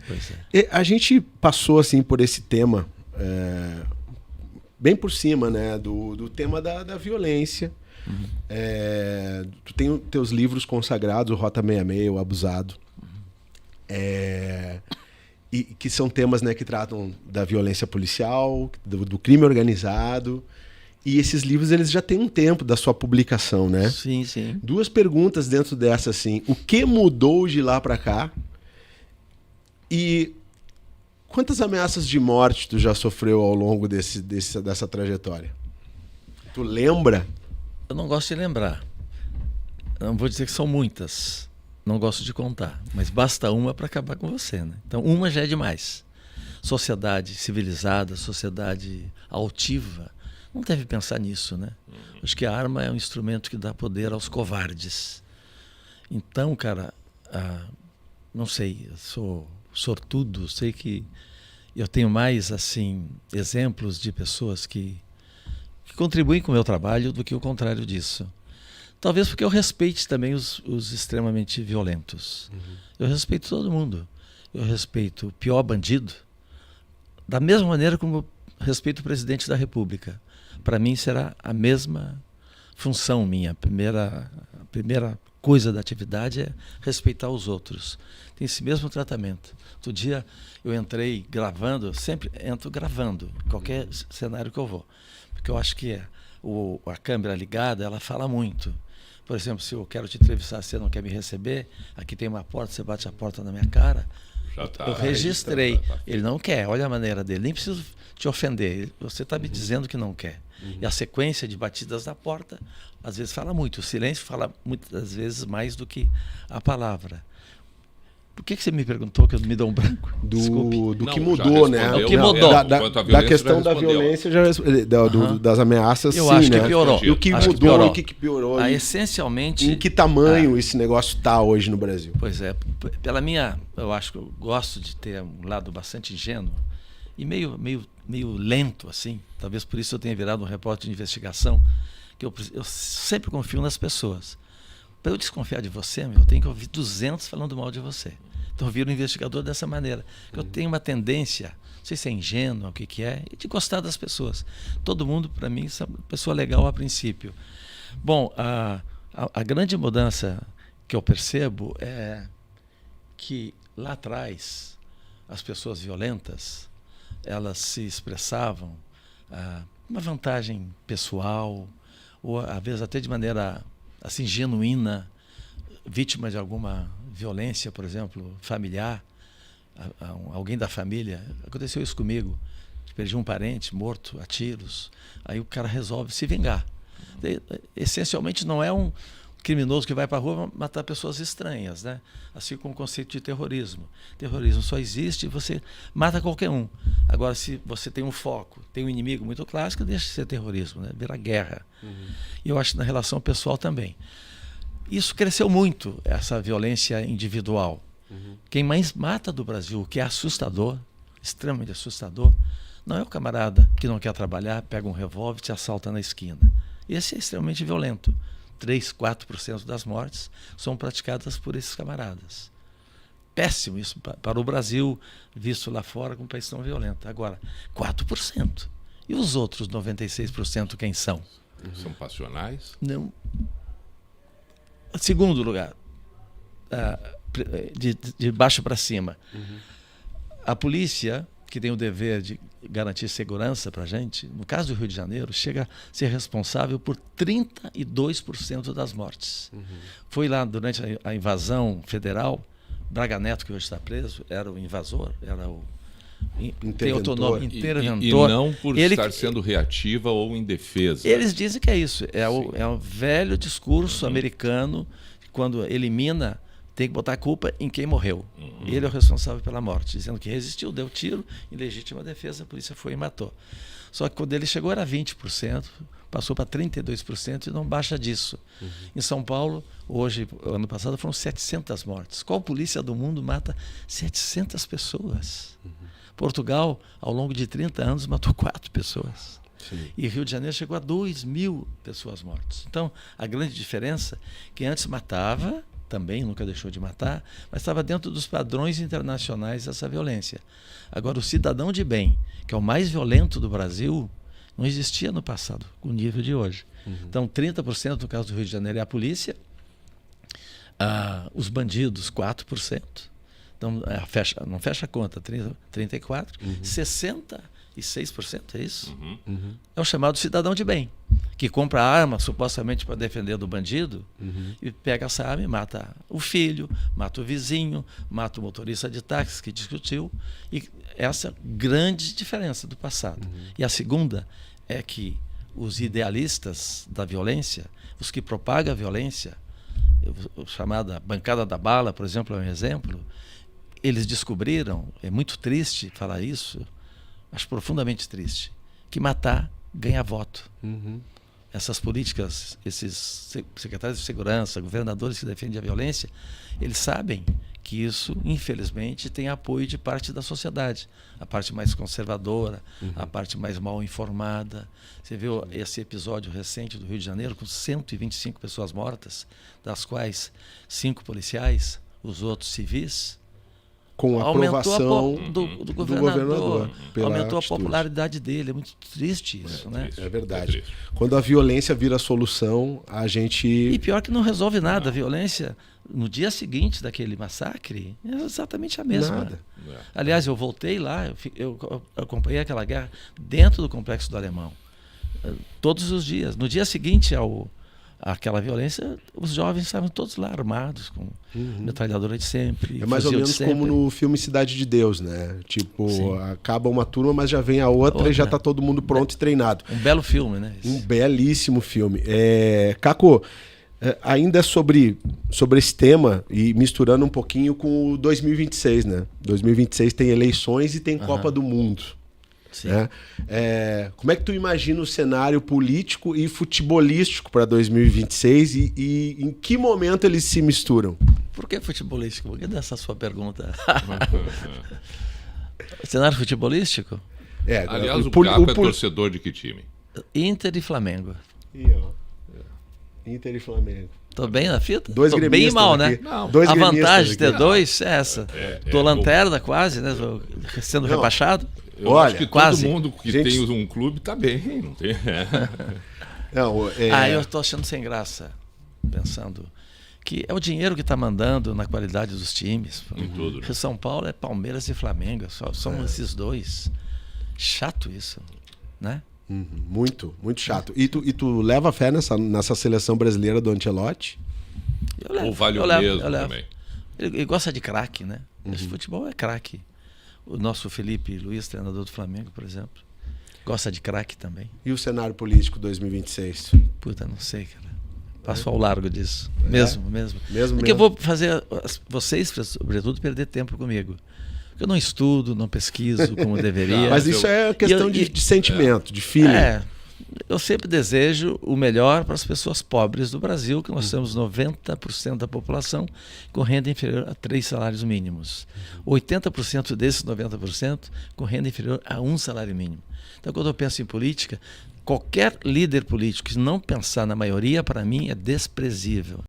Pois é. E a gente passou assim por esse tema, bem por cima, né, do tema da violência. Tu tem os teus livros consagrados, o Rota 66, o Abusado, e que são temas, né, que tratam da violência policial, do crime organizado. E esses livros eles já têm um tempo da sua publicação, né? Sim, sim. 2 perguntas dentro dessa, assim. O que mudou de lá para cá? E quantas ameaças de morte tu já sofreu ao longo dessa trajetória? Tu lembra? Eu não gosto de lembrar. Não vou dizer que são muitas. Não gosto de contar. Mas basta uma para acabar com você, né? Então, uma já é demais. Sociedade civilizada, sociedade altiva, não deve pensar nisso, né? Acho que a arma é um instrumento que dá poder aos covardes. Então, cara, não sei, eu sou sortudo, sei que eu tenho mais, assim, exemplos de pessoas que contribuem com o meu trabalho do que o contrário disso. Talvez porque eu respeite também os extremamente violentos. Eu respeito todo mundo. Eu respeito o pior bandido, da mesma maneira como respeito o presidente da República. Para mim será a mesma função minha. A primeira coisa da atividade é respeitar os outros. Tem esse mesmo tratamento. Outro dia eu entrei gravando, sempre entro gravando, qualquer cenário que eu vou. Porque eu acho que a câmera ligada, ela fala muito. Por exemplo, se eu quero te entrevistar, você não quer me receber, aqui tem uma porta, você bate a porta na minha cara. Eu registrei. Ele não quer, olha a maneira dele. Nem preciso te ofender. Você está me dizendo que não quer. E a sequência de batidas na porta, às vezes fala muito. O silêncio fala muitas vezes mais do que a palavra. Por que você me perguntou que eu me dou um branco? Do que mudou, né? O que mudou. Da questão da violência, das ameaças, eu sim, acho né? que piorou. E o que mudou e o que piorou. Essencialmente... Em que tamanho esse negócio está hoje no Brasil? Pois é. Eu acho que eu gosto de ter um lado bastante ingênuo e meio lento, assim. Talvez por isso eu tenha virado um repórter de investigação, que eu sempre confio nas pessoas. Para eu desconfiar de você, eu tenho que ouvir 200 falando mal de você. Então eu viro um investigador dessa maneira. Eu tenho uma tendência, não sei se é ingênua, o que é, de gostar das pessoas. Todo mundo, para mim, é uma pessoa legal a princípio. Bom, a grande mudança que eu percebo é que lá atrás as pessoas violentas, elas se expressavam uma vantagem pessoal, ou às vezes até de maneira assim genuína, vítima de alguma violência, por exemplo, familiar, alguém da família. Aconteceu isso comigo. Perdi um parente morto a tiros. Aí o cara resolve se vingar. Essencialmente não é um criminoso que vai para a rua matar pessoas estranhas, né? Assim como o conceito de terrorismo. Terrorismo só existe e você mata qualquer um. Agora, se você tem um foco, tem um inimigo muito clássico, deixa de ser terrorismo, né? Vira guerra. E eu acho que na relação pessoal também. Isso cresceu muito, essa violência individual. Quem mais mata do Brasil, o que é assustador, extremamente assustador, não é o camarada que não quer trabalhar, pega um revólver e te assalta na esquina. Esse é extremamente violento. 3, 4% das mortes são praticadas por esses camaradas. Péssimo isso para o Brasil, visto lá fora como um país tão violento. Agora, 4%. E os outros 96% quem são? São passionais? Não. Segundo lugar, de baixo para cima. A polícia, que tem o dever de garantir segurança para a gente, no caso do Rio de Janeiro, chega a ser responsável por 32% das mortes. Foi lá durante a invasão federal, Braga Neto, que hoje está preso, era o invasor, era o interventor. E não por estar sendo reativa ou indefesa. Eles dizem que é isso. É o velho discurso americano, que quando elimina, tem que botar a culpa em quem morreu. Ele é o responsável pela morte, dizendo que resistiu, deu tiro, em legítima defesa, a polícia foi e matou. Só que quando ele chegou era 20%, passou para 32% e não baixa disso. Em São Paulo, hoje, ano passado, foram 700 mortes. Qual polícia do mundo mata 700 pessoas? Portugal, ao longo de 30 anos, matou 4 pessoas. Sim. E Rio de Janeiro chegou a 2.000 pessoas mortas. Então, a grande diferença é que antes matava também nunca deixou de matar, mas estava dentro dos padrões internacionais dessa violência. Agora, o cidadão de bem, que é o mais violento do Brasil, não existia no passado, com o nível de hoje. Então, 30% no caso do Rio de Janeiro é a polícia, os bandidos, 4%. Então, não fecha a conta, 34%, 66% é isso? É o chamado cidadão de bem, que compra arma supostamente para defender do bandido e pega essa arma e mata o filho, mata o vizinho, mata o motorista de táxi que discutiu. E essa grande diferença do passado. E a segunda é que os idealistas da violência, os que propagam a violência, chamada bancada da bala, por exemplo, é um exemplo, eles descobriram, é muito triste falar isso, acho profundamente triste, que matar ganha voto. Essas políticas, esses secretários de segurança, governadores que defendem a violência, eles sabem que isso, infelizmente, tem apoio de parte da sociedade. A parte mais conservadora, a parte mais mal informada. Você viu esse episódio recente do Rio de Janeiro, com 125 pessoas mortas, das quais 5 policiais, os outros civis. Com a aprovação do governador. Aumentou atitude. A popularidade dele. É muito triste isso, né? É verdade. Quando a violência vira solução, a gente... E pior que não resolve nada. A violência, no dia seguinte daquele massacre, é exatamente a mesma. Nada. Aliás, eu voltei lá, eu acompanhei aquela guerra dentro do Complexo do Alemão. Todos os dias. No dia seguinte àquela violência, os jovens estavam todos lá armados, com metralhadora de sempre. É mais ou menos como no filme Cidade de Deus, né? Tipo, acaba uma turma, mas já vem a outra e já está todo mundo pronto e treinado. Um belo filme, né? Um belíssimo filme. Caco, ainda sobre esse tema e misturando um pouquinho com o 2026, né? 2026 tem eleições e tem Copa do Mundo. Né? Como é que tu imagina o cenário político e futebolístico para 2026 e em que momento eles se misturam? Por que futebolístico? Por que dessa sua pergunta? Cenário futebolístico? Aliás, o Caco é torcedor de que time? Inter e Flamengo. Inter e Flamengo. Tô bem na fita? Dois Tô bem mal, aqui. né? Não. A vantagem de ter dois é essa. Tô lanterna quase, né? Sendo rebaixado. Eu acho que todo mundo que tem um clube tá bem, não tem? Eu estou achando sem graça, pensando que é o dinheiro que está mandando na qualidade dos times. Em tudo, né? São Paulo é Palmeiras e Flamengo, são esses dois. Chato isso, né? Muito, muito chato. E tu leva fé nessa seleção brasileira do Ancelotti? Ou vale o mesmo também? Ele gosta de craque, né? Esse futebol é craque. O nosso Felipe Luiz, treinador do Flamengo, por exemplo, gosta de craque também. E o cenário político 2026? Puta, não sei, cara. Passo ao largo disso. Mesmo. Porque eu vou fazer vocês, sobretudo, perder tempo comigo. Porque eu não estudo, não pesquiso como deveria. Mas isso é questão de sentimento, de feeling. Eu sempre desejo o melhor para as pessoas pobres do Brasil, que nós temos 90% da população com renda inferior a 3 salários mínimos. 80% desses 90% com renda inferior a 1 salário mínimo. Então, quando eu penso em política, qualquer líder político que não pensar na maioria, para mim, é desprezível.